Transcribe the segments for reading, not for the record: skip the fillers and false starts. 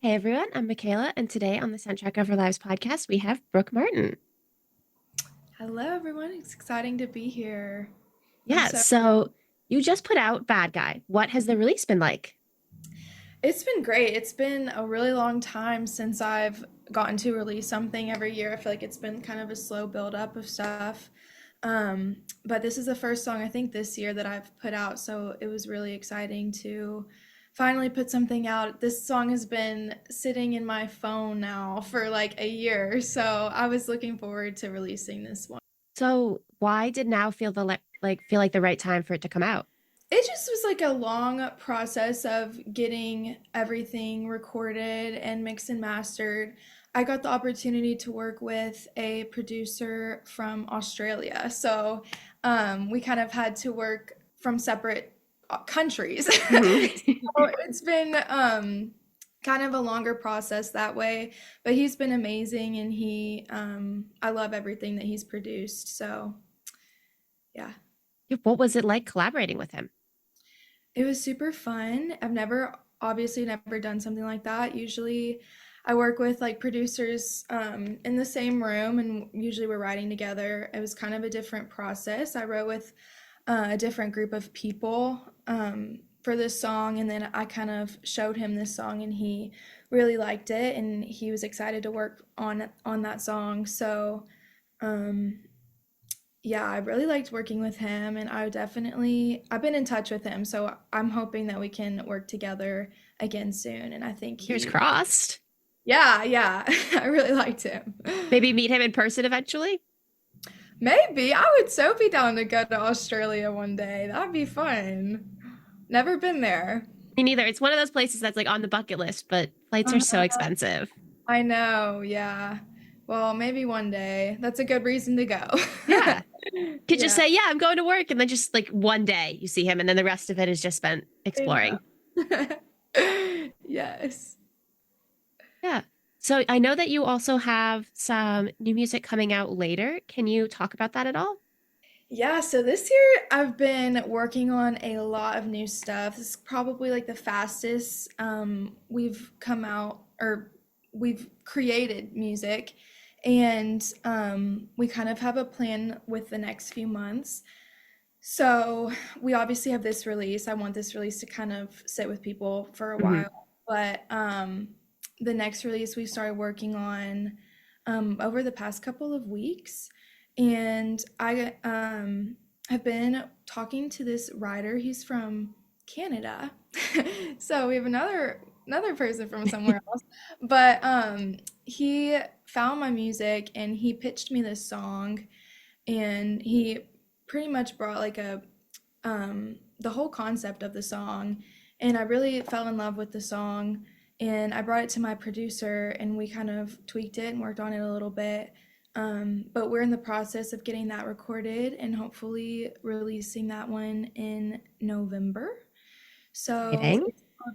Hey everyone, I'm Mackayla, and today on the Soundtrack of Our Lives podcast, we have Brooke Martin. Hello, everyone. It's exciting to be here. I'm Yeah, so, so you just put out Bad Guy. What has the release been like? it's been great. It's been a really long time since I've gotten to release something every year. I feel like it's been kind of a slow build up of stuff. But this is the first song I think this year that I've put out, so it was really exciting to finally put something out. This song has been sitting in my phone now for like a year, so I was looking forward to releasing this one. So why did now feel feel like the right time for it to come out? It just was like a long process of getting everything recorded and mixed and mastered. I got the opportunity to work with a producer from Australia. So we kind of had to work from separate countries. Mhm. So it's been kind of a longer process that way, but he's been amazing and I love everything that he's produced. So yeah. What was it like collaborating with him? It was super fun. I've obviously never done something like that. Usually I work with like producers in the same room and usually we're writing together. It was kind of a different process. I wrote with a different group of people for this song, and then I kind of showed him this song and he really liked it and he was excited to work on that song. So um, yeah, I really liked working with him, and I've been in touch with him, so I'm hoping that we can work together again soon. And I think Fingers crossed. yeah, I really liked him. Maybe meet him in person eventually? Maybe I would so be down to go to Australia one day. That'd be fun. Never been there. Me neither. It's one of those places that's like on the bucket list, but flights are so Uh-huh. expensive. I know, yeah. Well, maybe one day. That's a good reason to go. Yeah. Could just Yeah, say, yeah, I'm going to work. And then just like one day you see him, and then the rest of it is just spent I exploring. know. Yes. Yeah. So I know that you also have some new music coming out later. Can you talk about that at all? Yeah, so this year I've been working on a lot of new stuff. This is probably like the fastest we've come out or we've created music. And we kind of have a plan with the next few months. So we obviously have this release. I want this release to kind of sit with people for a Hmm. while. But the next release we started working on over the past couple of weeks. And I have been talking to this writer. He's from Canada. So we have another person from somewhere else. But he found my music and he pitched me this song, and he pretty much brought like a the whole concept of the song, and I really fell in love with the song, and I brought it to my producer and we kind of tweaked it and worked on it a little bit. But we're in the process of getting that recorded and hopefully releasing that one in November. So Exciting.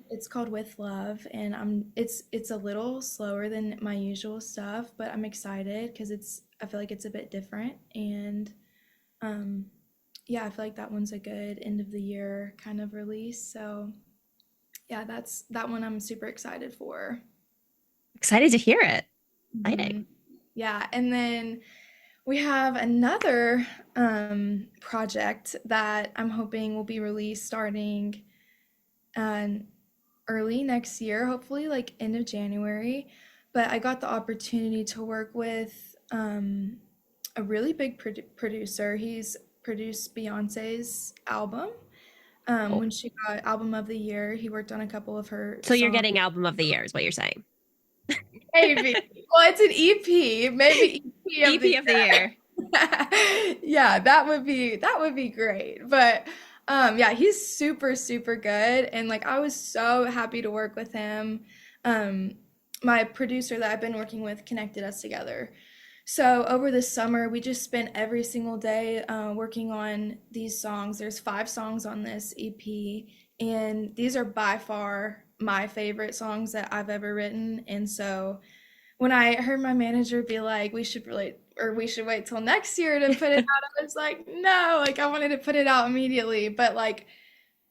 it's called With Love, and it's a little slower than my usual stuff, but I'm excited because I feel like it's a bit different, and um yeah, I feel like that one's a good end of the year kind of release. So yeah, that's that one I'm super excited for. Excited to hear it. Exciting. Hmm. Yeah, and then we have another project that I'm hoping will be released starting uh, early next year, hopefully like end of January. But I got the opportunity to work with a really big producer. He's produced Beyonce's album. Oh. When she got Album of the Year, he worked on a couple of her So you're songs. getting album of the year, is what you're saying. Maybe. Well, it's an EP. Maybe EP of the EP of the year. year. Yeah, that would be great. But yeah, he's super super good, and like I was so happy to work with him. Um my producer that I've been working with connected us together. So over the summer, we just spent every single day working on these songs. There's 5 songs on this EP, and these are by far my favorite songs that I've ever written. And so when I heard my manager be like, we should wait till next year to put it out, I was like, no, like I wanted to put it out immediately. But like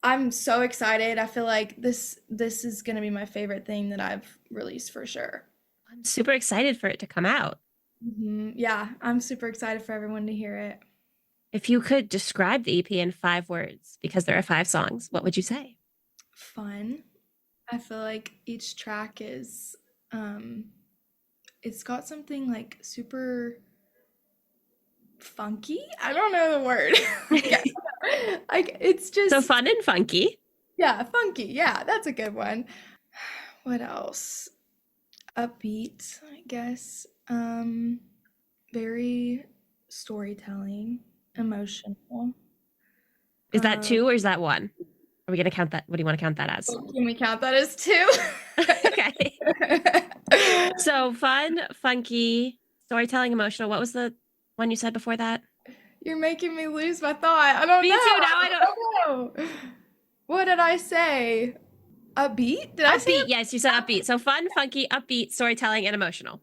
I'm so excited. I feel like this is gonna be my favorite thing that I've released for sure. I'm super excited for it to come out. Yeah, I'm super excited for everyone to hear it. If you could describe the EP in 5 words, because there are 5 songs, what would you say? Fun. I feel like each track is um it's got something like super funky. I don't know the word. Yeah. Like it's So just fun and funky. yeah, funky. Yeah, that's a good one. What else? Upbeat, I guess. Very storytelling, emotional. Is that Um, 2 or is that 1? Are we going to count that? What do you want to count that as? can we count that as two? Okay. So fun, funky, storytelling, emotional. What was the one you said before that? You're making me lose my thought. I don't know. Me too. I Now I don't. don't know. What did I say? Upbeat? Did I say Upbeat. Yes, you said upbeat. So fun, funky, upbeat, storytelling, and emotional.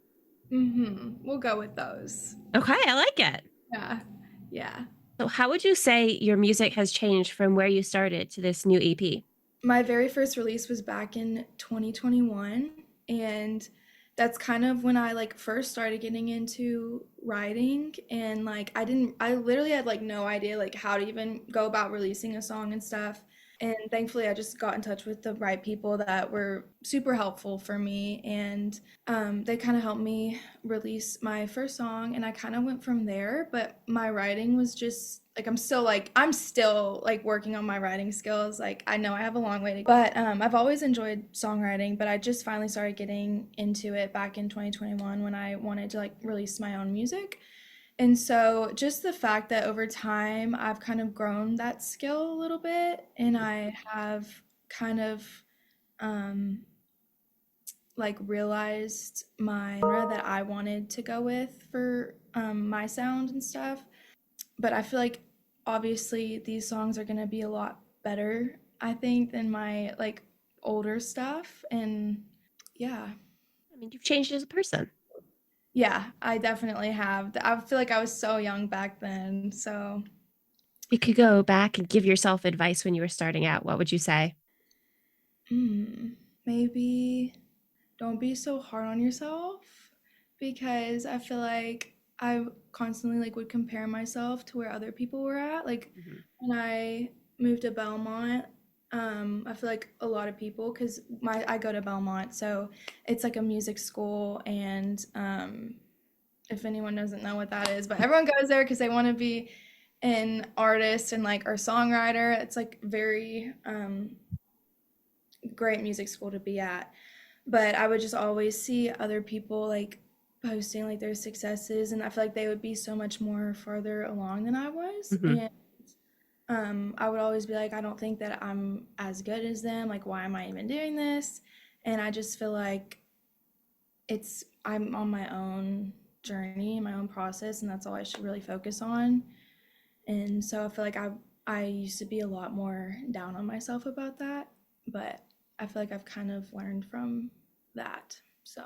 We'll go with those. Okay, I like it. Yeah. Yeah. So, how would you say your music has changed from where you started to this new EP? My very first release was back in 2021, and that's kind of when I like first started getting into writing, and like I literally had like no idea like how to even go about releasing a song and stuff. And thankfully I just got in touch with the right people that were super helpful for me, and they kind of helped me release my first song, and I kind of went from there. But my writing was just like I'm still like working on my writing skills. Like I know I have a long way to go. But I've always enjoyed songwriting, but I just finally started getting into it back in 2021 when I wanted to like release my own music. And so just the fact that over time I've kind of grown that skill a little bit, and I have kind of um like realized my genre that I wanted to go with for my sound and stuff. But I feel like obviously these songs are gonna be a lot better, I think, than my like older stuff. And yeah, I mean, you've changed as a person. yeah, I definitely have. I feel like I was so young back then. So You could go back and give yourself advice when you were starting out. What would you say? hmm, maybe don't be so hard on yourself, because I feel like I constantly like would compare myself to where other people were at. Like Mhm. when I moved to Belmont, I feel like a lot of people, because my I go to Belmont, so it's like a music school, and if anyone doesn't know what that is, but everyone goes there because they want to be an artist and like or songwriter. It's like very great music school to be at. But I would just always see other people like posting like their successes, and I feel like they would be so much more farther along than I was. Mhm. And I would always be like, I don't think that I'm as good as them. Like, why am I even doing this? And I just feel like I'm on my own journey, my own process, and that's all I should really focus on. And so I feel like I used to be a lot more down on myself about that, but I feel like I've kind of learned from that. So,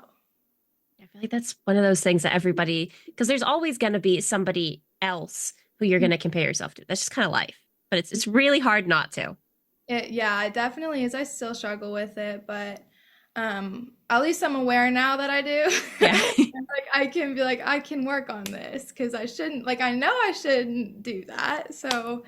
I feel like that's one of those things that everybody, because there's always going to be somebody else who you're going to compare yourself to. That's just kind of life. But it's really hard not to. yeah, it definitely is. I still struggle with it, but at least I'm aware now that I do. Yeah. And, like I can be like I can work on this because I shouldn't like I know I shouldn't do that. So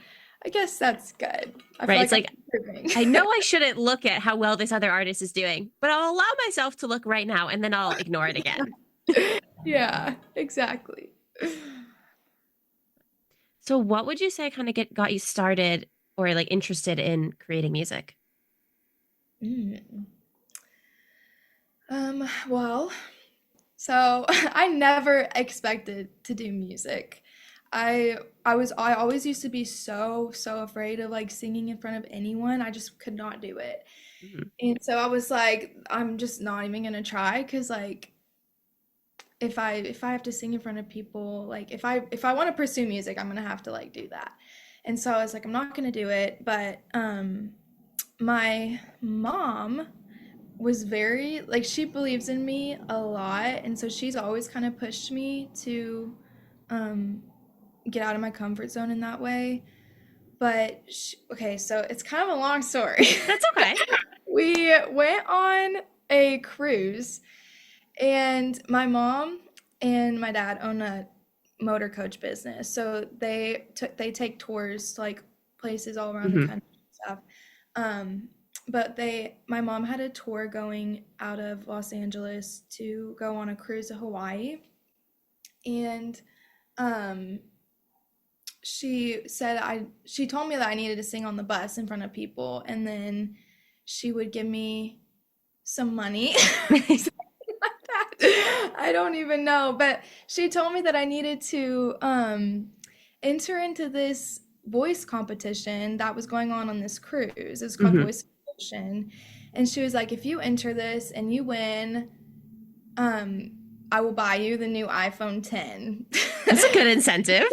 I guess that's good. I feel Right. It's like I'm like, improving. I know I shouldn't look at how well this other artist is doing, but I'll allow myself to look right now and then I'll ignore it again. Yeah, exactly. So, what would you say kind of got you started or like interested in creating music? Mm. Well, so I never expected to do music. I always used to be so afraid of like singing in front of anyone. I just could not do it. Mhm. And so I was like, I'm just not even gonna try, because like if I have to sing in front of people, like if I want to pursue music, I'm gonna have to like do that. And so I was like, I'm not gonna do it. But my mom was very like she believes in me a lot, and so she's always kind of pushed me to um get out of my comfort zone in that way. but okay, so it's kind of a long story. That's okay. We went on a cruise, and my mom and my dad own a motor coach business. So they take tours to like places all around the Hmm. country and stuff. But my mom had a tour going out of Los Angeles to go on a cruise to Hawaii. And um she told me that I needed to sing on the bus in front of people, and then she would give me some money. I don't even know, but she told me that I needed to enter into this voice competition that was going on this cruise. It's called Hmm. Voice Competition, and she was like, if you enter this and you win, um, I will buy you the new iPhone 10. That's a good incentive.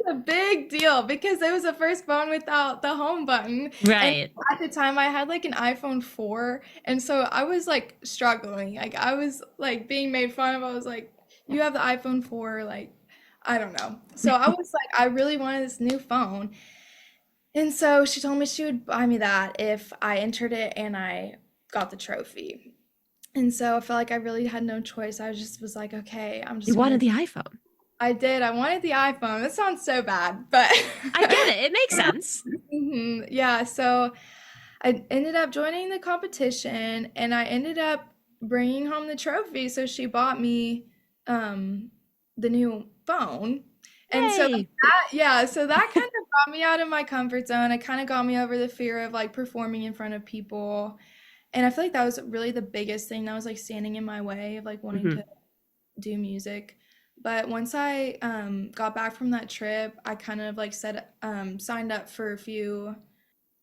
A big deal because it was the first phone without the home button. And Right. at the time I had like an iPhone 4, and so I was like struggling. Like I was like being made fun of. I was like, you have the iPhone 4, like I don't know. So I was like, I really wanted this new phone. And so she told me she would buy me that if I entered it and I got the trophy. And so I felt like I really had no choice. I just was like, okay, I'm You just wanted gonna. the iPhone. I did. I wanted the iPhone. That sounds so bad, but I get it. It makes sense. Yeah, so I ended up joining the competition, and I ended up bringing home the trophy. So she bought me um the new phone. And so Yay. that, yeah, so that kind of got me out of my comfort zone. It kind of got me over the fear of like performing in front of people. And I feel like that was really the biggest thing that was like standing in my way of like wanting Hmm. to do music. But once I got back from that trip, I kind of like signed up for a few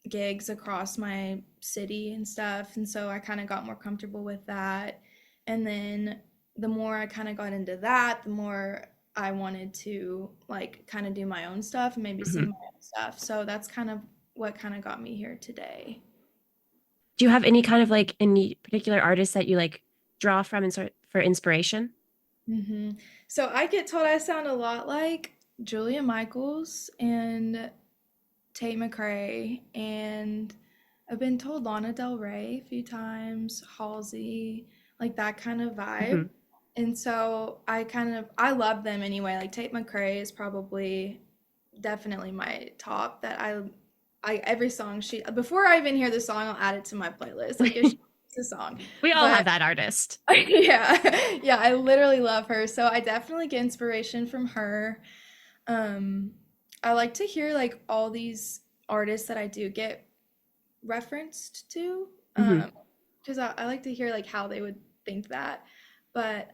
gigs across my city and stuff. And so I kind of got more comfortable with that. And then the more I kind of got into that, the more I wanted to like kind of do my own stuff and maybe sing Hmm. my own stuff. So that's kind of what kind of got me here today. Do you have any kind of like any particular artists that you like draw from and sort for inspiration? hmm So I get told I sound a lot like Julia Michaels and Tate McRae, and I've been told Lana Del Rey a few times, Halsey, like that kind of vibe. Hmm. And so I love them anyway. Like Tate McRae is probably definitely my top that I every song she before I even hear the song, I'll add it to my playlist. Like if she makes a song. We all have But that artist. yeah, yeah, I literally love her. So I definitely get inspiration from her. Um, I like to hear like all these artists that I do get referenced to, Hmm. because I like to hear like how they would think that. But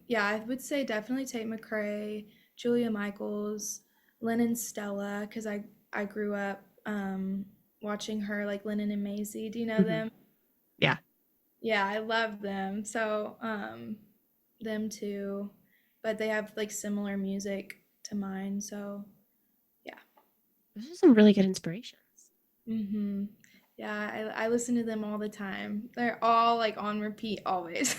yeah, I would say definitely Tate McRae, Julia Michaels, Lynn and Stella, because I grew up watching her like Lennon and Maisie. Do you know Hmm. them? Yeah. Yeah, I love them. So them too, but they have like similar music to mine. So yeah. Those are some really good inspirations. hmm Yeah, I listen to them all the time. They're all like on repeat always.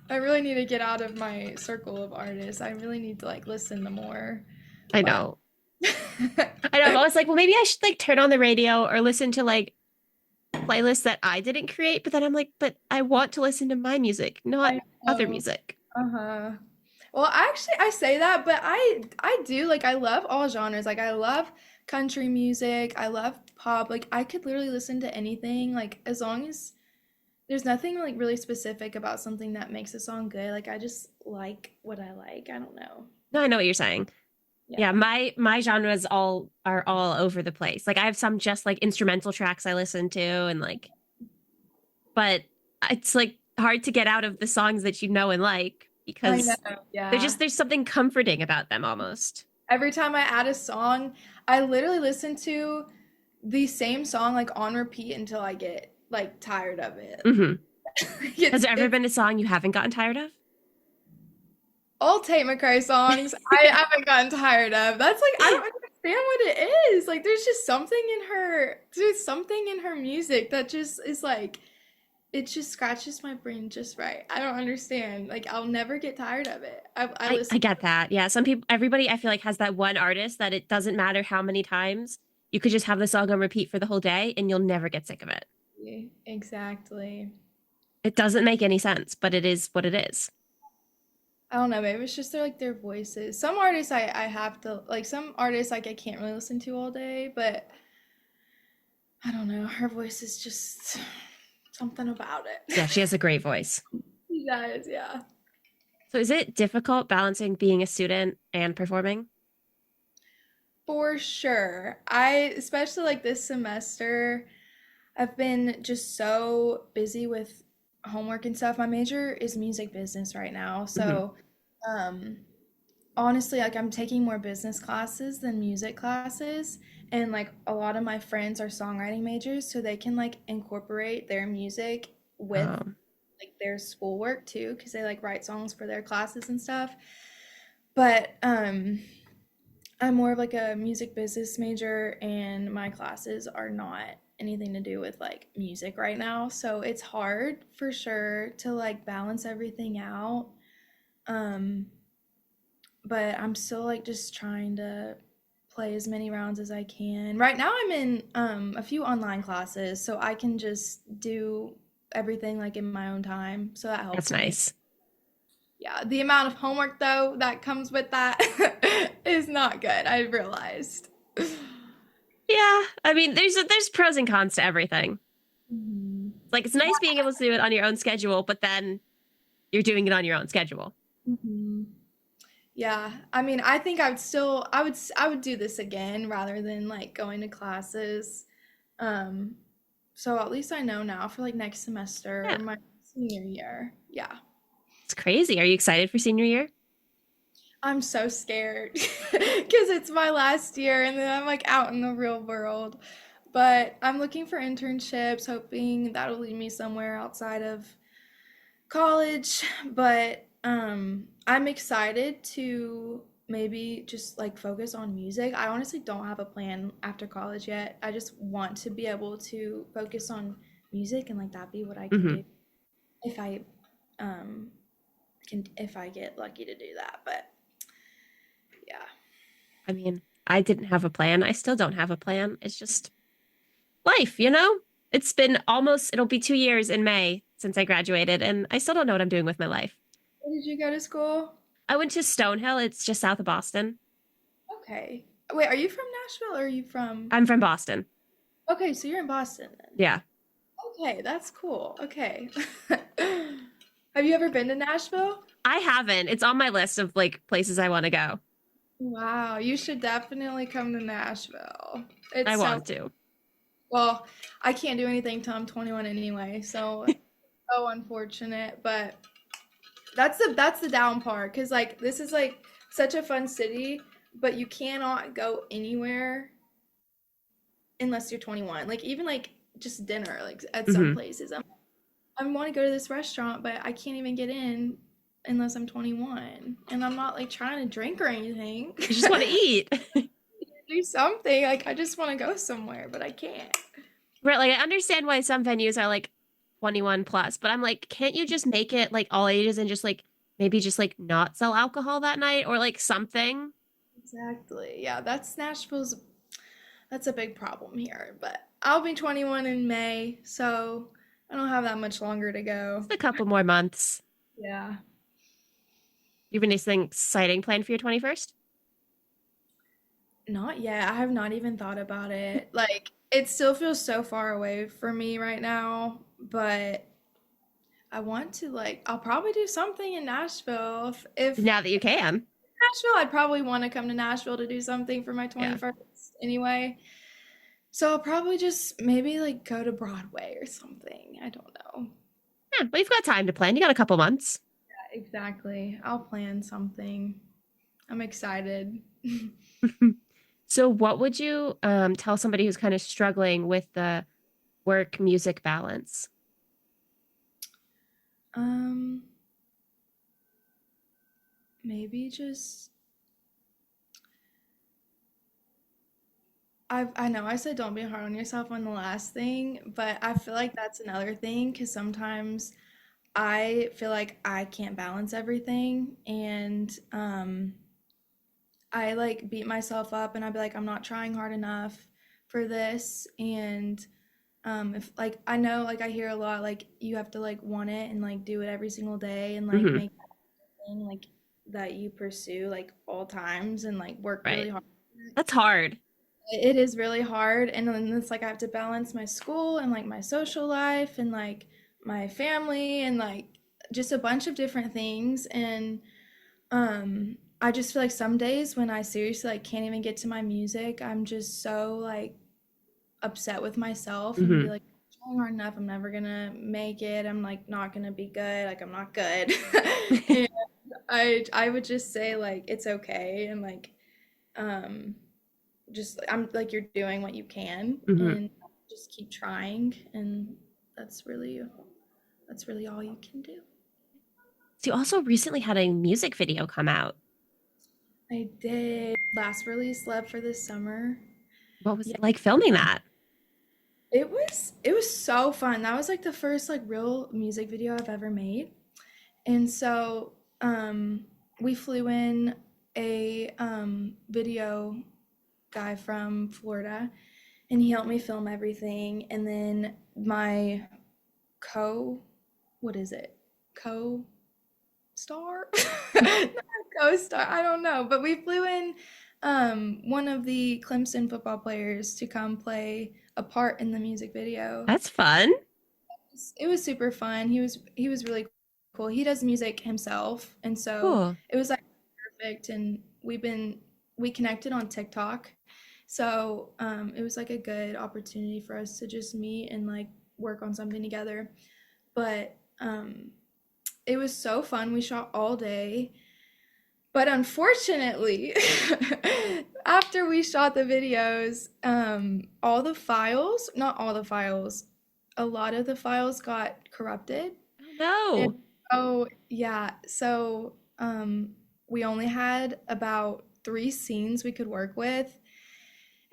I really need to get out of my circle of artists. I really need to like listen to more. I But know. I know. I'm always like, well, maybe I should like turn on the radio or listen to like playlists that I didn't create. But then I'm like, but I want to listen to my music, not I other know. music. Uh-huh. Well, actually, I say that, but I do like I love all genres. Like I love country music. I love pop. Like I could literally listen to anything. Like as long as there's nothing like really specific about something that makes a song good. Like I just like what I like. I don't know. No, I know what you're saying. Yeah, Yeah. my genres all are all over the place. Like I have some just like instrumental tracks I listen to and like but it's like hard to get out of the songs that you know and like I know. because Yeah. there's something comforting about them almost. Every time I add a song, I literally listen to the same song like on repeat until I get like tired of it. Hmm. Has there ever It's been a song you haven't gotten tired of? all Tate McRae songs I haven't gotten tired of. That's like I don't understand what it is. Like there's something in her music that just is like it just scratches my brain just right. I don't understand. Like I'll never get tired of it. I I listen. get that. Yeah, some people everybody I feel like has that one artist that it doesn't matter how many times. you could just have the song on repeat for the whole day and you'll never get sick of it. Exactly. It doesn't make any sense, but it is what it is. I don't know, maybe it's just their voices. Some artists I have to like some artists like I can't really listen to all day, but I don't know, her voice is just something about it. Yeah, she has a great voice. She does, yeah. So is it difficult balancing being a student and performing? For sure. I especially like this semester, I've been just so busy with homework and stuff. My major is music business right now. Hmm. So, um, honestly, like I'm taking more business classes than music classes. And like a lot of my friends are songwriting majors, so they can like incorporate their music with Um, like their schoolwork too, because they like write songs for their classes and stuff. But I'm more of like a music business major, and my classes are not anything to do with like music right now. So it's hard for sure to like balance everything out. Um, but I'm still like just trying to play as many rounds as I can. Right now I'm in a few online classes, so I can just do everything like in my own time. So that that's helps me. nice. Yeah, the amount of homework though that comes with that is not good, I realized. Yeah, I mean, there's pros and cons to everything. Mhm. Like it's nice being able to do it on your own schedule, but then you're doing it on your own schedule. Mhm. Yeah, I mean, I think I would do this again rather than like going to classes. Um, so at least I know now for like next semester Yeah, or my senior year. Yeah. it's crazy. Are you excited for senior year? I'm so scared because it's my last year and then I'm like out in the real world. But I'm looking for internships, hoping that'll lead me somewhere outside of college. But I'm excited to maybe just like focus on music. I honestly don't have a plan after college yet. I just want to be able to focus on music and like that be what I can Hmm. do if I um if I get lucky to do that. But yeah. I mean, I didn't have a plan. I still don't have a plan. It's just life, you know? It's been almost, it'll be 2 years in May since I graduated, and I still don't know what I'm doing with my life. Where did you go to school? I went to Stonehill. It's just south of Boston. Okay. Wait, are you from Nashville or are you from? I'm from Boston. Okay, so you're in Boston then. Yeah. Okay, that's cool. Okay. Have you ever been to Nashville? I haven't. It's on my list of like places I want to go. Wow, you should definitely come to Nashville. I It's so want to. well, I can't do anything till I'm 21 anyway, so unfortunate, but that's the down part because like this is like such a fun city, but you cannot go anywhere unless you're 21. Like even like just dinner, like at some Hmm. places, I want to go to this restaurant, but I can't even get in unless I'm 21, and I'm not like trying to drink or anything. You just want to eat. Do something. Like I just want to go somewhere, but I can't. Right. Like I understand why some venues are like 21 plus, but I'm like, can't you just make it like all ages and just like maybe just like not sell alcohol that night or like something? Exactly. Yeah, that's a big problem here, but I'll be 21 in May, so I don't have that much longer to go. Just a couple more months. Yeah. You have anything exciting planned for your 21st? Not yet. I have not even thought about it. Like, it still feels so far away for me right now, but I want to like I'll probably do something in Nashville. If Now that you can. Nashville, I'd probably want to come to Nashville to do something for my Yeah. 21st anyway. So I'll probably just maybe like go to Broadway or something. I don't know. Yeah. Well, you've got time to plan. You got a couple months. Exactly. I'll plan something. I'm excited. So, what would you tell somebody who's kind of struggling with the work music balance? Um, maybe just I know I said don't be hard on yourself on the last thing, but I feel like that's another thing because sometimes I feel like I can't balance everything and I like beat myself up and I'd be like I'm not trying hard enough, for this. And if like I know like I hear a lot like you have to like want it and like do it every single day and like Hmm. make that thing like that you pursue like all times and like work really Right. hard. That's hard. It is really hard, and then it's like I have to balance my school and like my social life and like my family and like just a bunch of different things. And I just feel like some days when I seriously like can't even get to my music, I'm just so like upset with myself and be Hmm. like, I'm trying hard enough, I'm never gonna make it, I'm like not gonna be good, like I'm not good. And I would just say like it's okay, and like um just I'm like you're doing what you can Hmm. and just keep trying, and that's really that's really all you can do. So you also recently had a music video come out. I did last release Love for this summer. What was Yeah, it like filming that? it was so fun. That was like the first like real music video I've ever made. And so we flew in a video guy from Florida, and he helped me film everything. And then my co what is it? Co-star? Not co-star, I don't know. But we flew in one of the Clemson football players to come play a part in the music video. That's fun. It was super fun. He was really cool. He does music himself, and so Cool. it was like perfect. And we connected on TikTok, so it was like a good opportunity for us to just meet and like work on something together. But it was so fun. We shot all day. But unfortunately, after we shot the videos, all the files, not all the files, a lot of the files got corrupted. Oh And no. oh, yeah. So we only had about 3 scenes we could work with.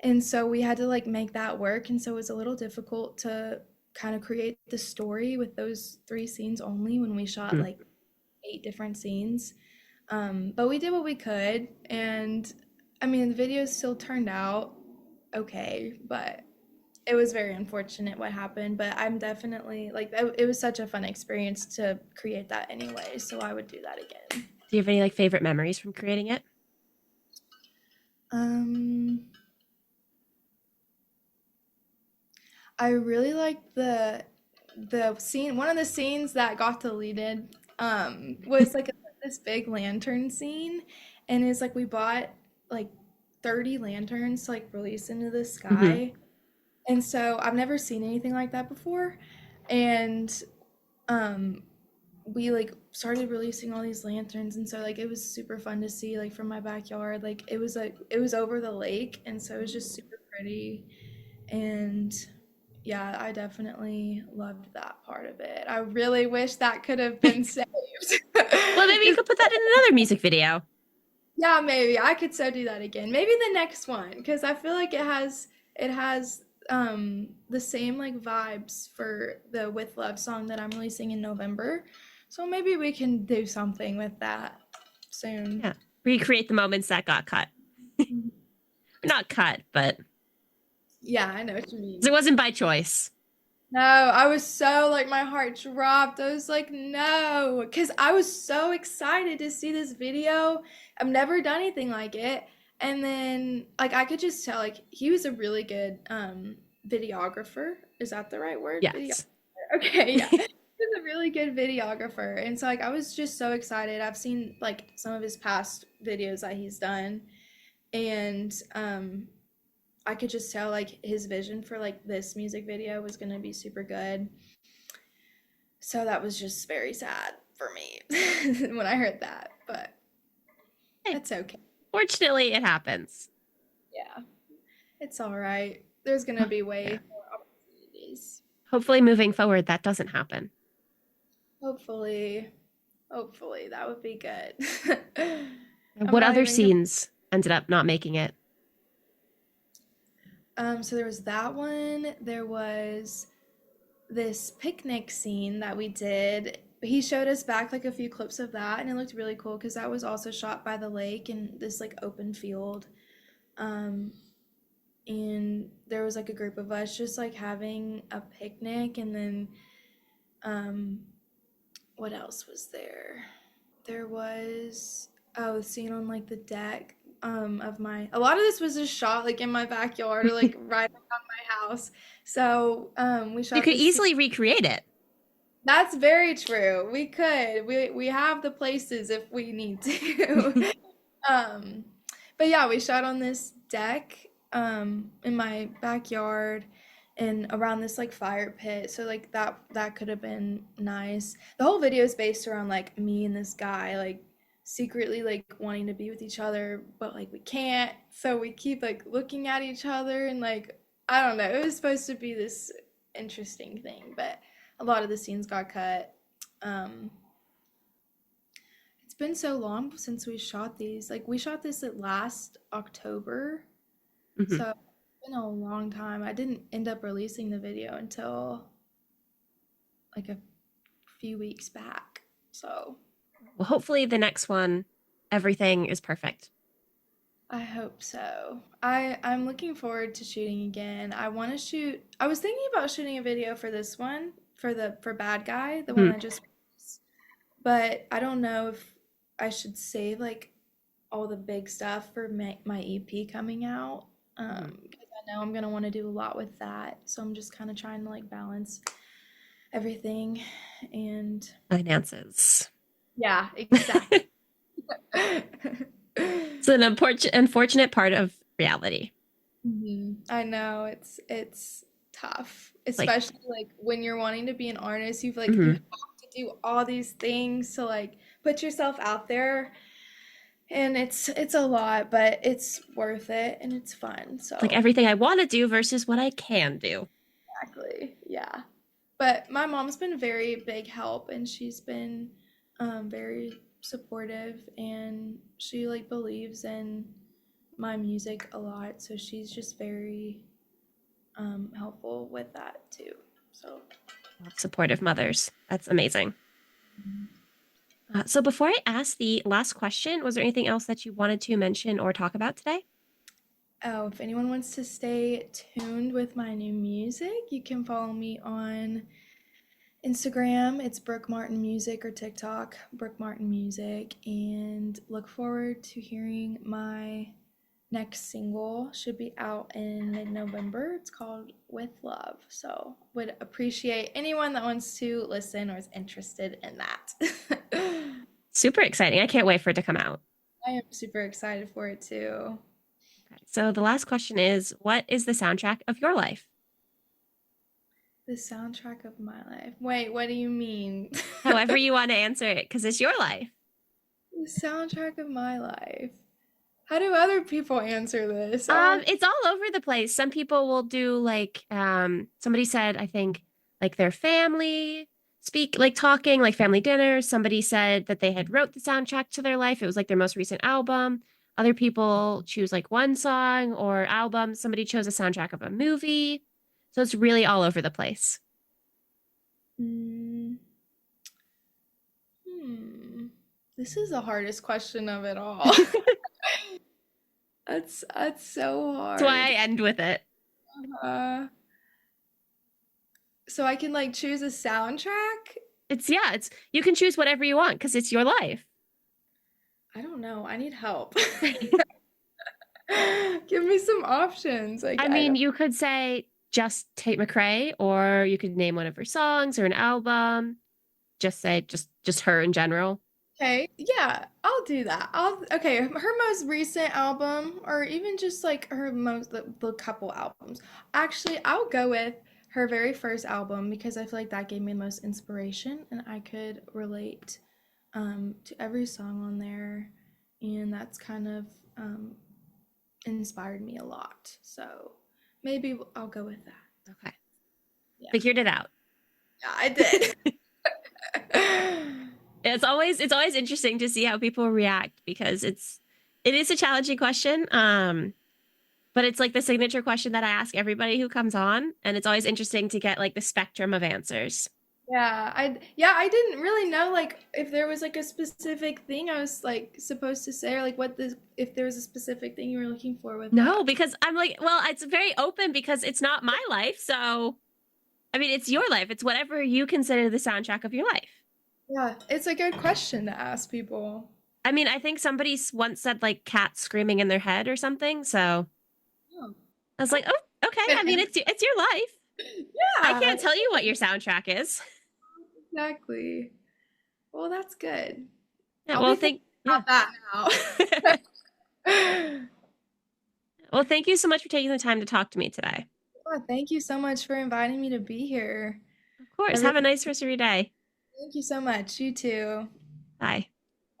And so we had to like make that work. And so it was a little difficult to kind of create the story with those 3 scenes only when we shot Mhm. like 8 different scenes. But we did what we could, and I mean, the video still turned out okay, but it was very unfortunate what happened. But I'm definitely like, it was such a fun experience to create that anyway, so I would do that again. Do you have any like favorite memories from creating it? Um, I really liked the scene. One of the scenes that got deleted was like this big lantern scene, and it's like we bought like 30 lanterns to like release into the Hmm. sky. And so I've never seen anything like that before. And um we like started releasing all these lanterns, and so like it was super fun to see like from my backyard. Like it was over the lake, and so it was just super pretty. And yeah, I definitely loved that part of it. I really wish that could have been saved. Well, maybe you 'Cause, could put that in another music video. yeah, maybe I could so do that again. Maybe the next one, because I feel like it has the same like vibes for the With Love song that I'm releasing in November. So maybe we can do something with that soon. Yeah. Recreate the moments that got cut. Not cut, but Yeah, I know what you 'cause it mean. wasn't by choice. No, I was so like my heart dropped. I was like, no, because I was so excited to see this video. I've never done anything like it. And then like I could just tell like he was a really good videographer. Is that the right word? Videographer. Yes. Okay, yeah. He's a really good videographer. And so like I was just so excited. I've seen like some of his past videos that he's done, and I could just tell like his vision for like this music video was gonna be super good. So that was just very sad for me when I heard that, but Hey, it's okay. fortunately, it happens. Yeah, it's all right. There's gonna be Yeah. way more opportunities. Hopefully, moving forward, that doesn't happen. Hopefully, hopefully that would be good. I'm What not other even gonna. scenes ended up not making it? So there was that one. There was this picnic scene that we did. He showed us back like a few clips of that, and it looked really cool because that was also shot by the lake in this like open field. Um, and there was like a group of us just like having a picnic, and then um what else was there? There was, oh, the scene on like the deck of my, a lot of this was just shot like in my backyard or like right around my house. So we You shot could this scene. easily recreate it. That's very true. We could. We have the places if we need to. Um, but yeah, we shot on this deck in my backyard and around this like fire pit. So like that could have been nice. The whole video is based around like me and this guy like secretly like wanting to be with each other, but like we can't. So we keep like looking at each other and like I don't know. It was supposed to be this interesting thing, but a lot of the scenes got cut. Um, it's been so long since we shot these. Like we shot this at last October, Mhm. so it's been a long time. I didn't end up releasing the video until like a few weeks back. So Well, hopefully the next one, everything is perfect. I hope so. I'm looking forward to shooting again. I want to shoot. I was thinking about shooting a video for this one, for Bad Guy, the one Mhm. I just released. But I don't know if I should save like all the big stuff for my EP coming out. Mhm. Because I know I'm gonna want to do a lot with that. So I'm just kind of trying to like balance everything. And Finances. yeah, exactly. It's an unfortunate part of reality. I know it's tough, Like, especially like when you're wanting to be an artist. You mhm. have to do all these things to like put yourself out there, and it's a lot, but it's worth it and it's fun. Like So everything I want to do versus what I can do. exactly, yeah. But my mom's been very big help, and she's been very supportive, and she like believes in my music a lot. So she's just very helpful with that too. So Love supportive mothers. That's amazing. So before I ask the last question, was there anything else that you wanted to mention or talk about today? oh, if anyone wants to stay tuned with my new music, you can follow me on Instagram. It's Brooke Martin Music, or TikTok, Brooke Martin Music, and look forward to hearing my next single. Should be out in mid-November. It's called With Love. So would appreciate anyone that wants to listen or is interested in that. Super exciting. I can't wait for it to come out. I am super excited for it too. Okay. So the last question is, what is the soundtrack of your life? The soundtrack of my life. Wait, what do you mean? However you want to answer it, because it's your life. The soundtrack of my life. How do other people answer this? I want It's all over the place. Some people will do like somebody said, I think like their family speak like talking, like family dinner. Somebody said that they had wrote the soundtrack to their life. It was like their most recent album. Other people choose like one song or album. Somebody chose a soundtrack of a movie. So it's really all over the place. mm, hmm. This is the hardest question of it all. That's That's so why I hard. end with it. Uh, so I can like choose a soundtrack? It's yeah, it's you can choose whatever you want because it's your life. I don't know. I need help. Give me some options. Like I I mean, don't. you could say just Tate McRae, or you could name one of her songs or an album. Just say just her in general. Okay, yeah, I'll do that. Okay, her most recent album, or even just like her most the couple albums. Actually, I'll go with her very first album because I feel like that gave me the most inspiration, and I could relate to every song on there, and that's kind of inspired me a lot. So maybe I'll go with that. Okay. Yeah, Figured it out. yeah, I did. It's always interesting to see how people react because it is a challenging question. But it's like the signature question that I ask everybody who comes on, and it's always interesting to get like the spectrum of answers. I didn't really know like if there was like a specific thing I was like supposed to say or like what the if there was a specific thing you were looking for with No, that. because I'm like, well, it's very open because it's not my life. So, I mean, it's your life. It's whatever you consider the soundtrack of your life. Yeah, it's a good question to ask people. I mean, I think somebody once said like cats screaming in their head or something. So Oh. I was like, oh, okay. I mean, it's your life. I Yeah, can't tell you what your soundtrack is. exactly. Well, that's good. Yeah, I'll well, be thinking yeah. about that now. Well, thank you so much for taking the time to talk to me today. Well, thank you so much for inviting me to be here. Of I course. really Have a nice rest of your day. thank you so much. You too. Bye.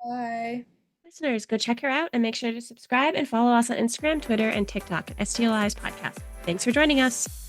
Bye. Listeners, go check her out and make sure to subscribe and follow us on Instagram, Twitter, and TikTok at STLI's podcast. Thanks for joining us.